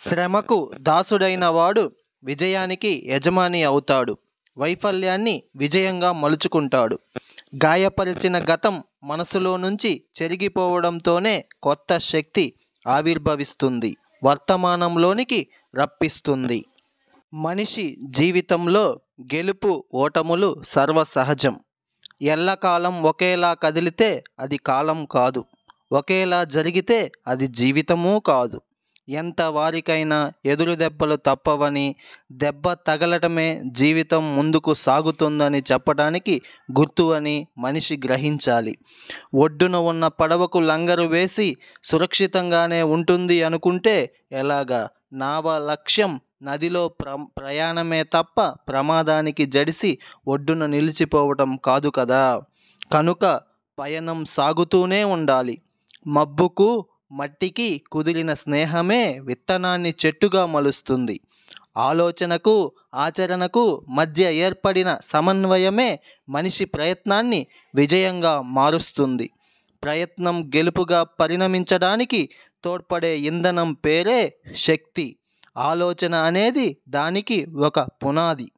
శ్రమకు దాసుడైన వాడు విజయానికి యజమాని అవుతాడు. వైఫల్యాన్ని విజయంగా మలుచుకుంటాడు. గాయపరిచిన గతం మనసులో నుంచి చెరిగిపోవడంతోనే కొత్త శక్తి ఆవిర్భవిస్తుంది, వర్తమానంలోనికి రప్పిస్తుంది. మనిషి జీవితంలో గెలుపు ఓటములు సర్వసహజం. ఎల్లకాలం ఒకేలా కదిలితే అది కాలం కాదు, ఒకేలా జరిగితే అది జీవితమూ కాదు. ఎంత వారికైనా ఎదురు దెబ్బలు తప్పవని, దెబ్బ తగలటమే జీవితం ముందుకు సాగుతుందని చెప్పడానికి గుర్తు అని మనిషి గ్రహించాలి. ఒడ్డున ఉన్న పడవకు లంగరు వేసి సురక్షితంగానే ఉంటుంది అనుకుంటే ఎలాగా? నావ లక్ష్యం నదిలో ప్రయాణమే తప్ప ప్రమాదానికి జడిసి ఒడ్డున నిలిచిపోవటం కాదు కదా. కనుక పయనం సాగుతూనే ఉండాలి. మబ్బుకు మట్టికి కుదిరిన స్నేహమే విత్తనాన్ని చెట్టుగా మలుస్తుంది. ఆలోచనకు ఆచరణకు మధ్య ఏర్పడిన సమన్వయమే మనిషి ప్రయత్నాన్ని విజయంగా మారుస్తుంది. ప్రయత్నం గెలుపుగా పరిణమించడానికి తోడ్పడే ఇంధనం పేరే శక్తి. ఆలోచన అనేది దానికి ఒక పునాది.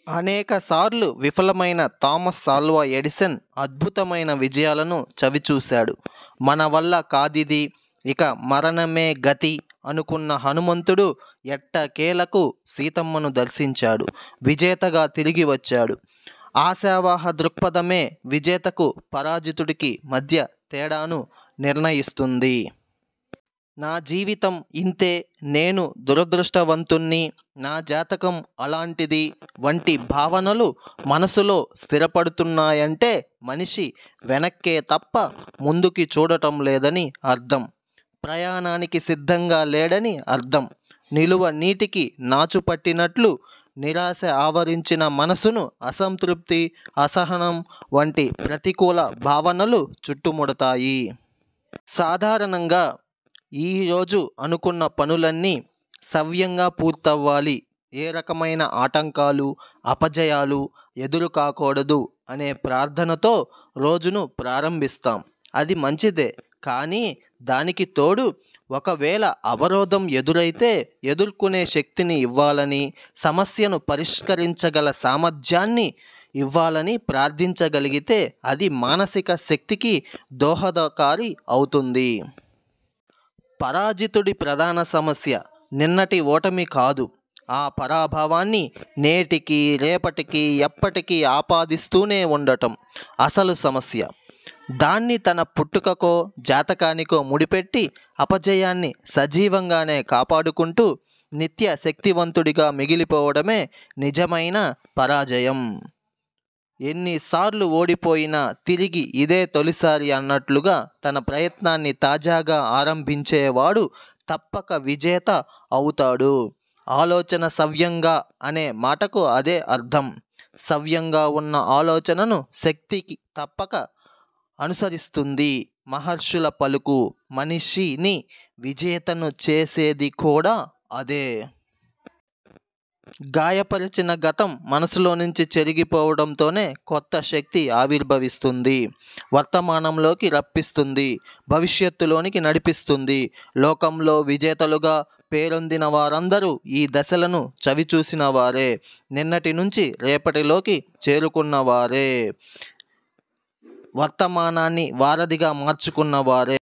అనేకసార్లు విఫలమైన థామస్ ఆల్వా ఎడిసన్ అద్భుతమైన విజయాలను చవిచూశాడు. మన వల్ల కాదిది, ఇక మరణమే గతి అనుకున్న హనుమంతుడు ఎట్టకేలకు సీతమ్మను దర్శించాడు. విజేతగా తిరిగి వచ్చాడు. ఆశావాహ దృక్పథమే విజేతకు పరాజితుడికి మధ్య తేడాను నిర్ణయిస్తుంది. నా జీవితం ఇంతే, నేను దురదృష్టవంతుణ్ణి, నా జాతకం అలాంటిది వంటి భావనలు మనసులో స్థిరపడుతున్నాయంటే మనిషి వెనక్కే తప్ప ముందుకి చూడటం లేదని అర్థం. ప్రయాణానికి సిద్ధంగా లేడని అర్థం. నిలువ నీటికి నాచు పట్టినట్లు నిరాశ ఆవరించిన మనసును అసంతృప్తి, అసహనం వంటి ప్రతికూల భావనలు చుట్టుముడతాయి. సాధారణంగా ఈరోజు అనుకున్న పనులన్నీ సవ్యంగా పూర్తవ్వాలి, ఏ రకమైన ఆటంకాలు, అపజయాలు ఎదురు కాకూడదు అనే ప్రార్థనతో రోజును ప్రారంభిస్తాం. అది మంచిదే. కానీ దానికి తోడు ఒకవేళ అవరోధం ఎదురైతే ఎదుర్కొనే శక్తిని ఇవ్వాలని, సమస్యను పరిష్కరించగల సామర్థ్యాన్ని ఇవ్వాలని ప్రార్థించగలిగితే అది మానసిక శక్తికి దోహదకారి అవుతుంది. పరాజితుడి ప్రధాన సమస్య నిన్నటి ఓటమి కాదు, ఆ పరాభవాన్ని నేటికి, రేపటికి, ఎప్పటికీ ఆపాదిస్తూనే ఉండటం అసలు సమస్య. దాన్ని తన పుట్టుకకో జాతకానికో ముడిపెట్టి అపజయాన్ని సజీవంగానే కాపాడుకుంటూ నిత్య శక్తివంతుడిగా మిగిలిపోవడమే నిజమైన పరాజయం. ఎన్నిసార్లు ఓడిపోయినా తిరిగి ఇదే తొలిసారి అన్నట్లుగా తన ప్రయత్నాన్ని తాజాగా ఆరంభించేవాడు తప్పక విజేత అవుతాడు. ఆలోచన సవ్యంగా అనే మాటకు అదే అర్థం. సవ్యంగా ఉన్న ఆలోచనను శక్తికి తప్పక అనుసరిస్తుంది. మహర్షుల పలుకు. మనిషిని విజేతను చేసేది కూడా అదే. గాయపరిచిన గతం మనసులో నుంచి చెరిగిపోవడంతోనే కొత్త శక్తి ఆవిర్భవిస్తుంది, వర్తమానంలోకి రప్పిస్తుంది, భవిష్యత్తులోనికి నడిపిస్తుంది. లోకంలో విజేతలుగా పేరొందిన వారందరూ ఈ దశలను చవిచూసిన వారే, నిన్నటి నుంచి రేపటిలోకి చేరుకున్న వారే, వర్తమానాన్ని వారధిగా మార్చుకున్న వారే.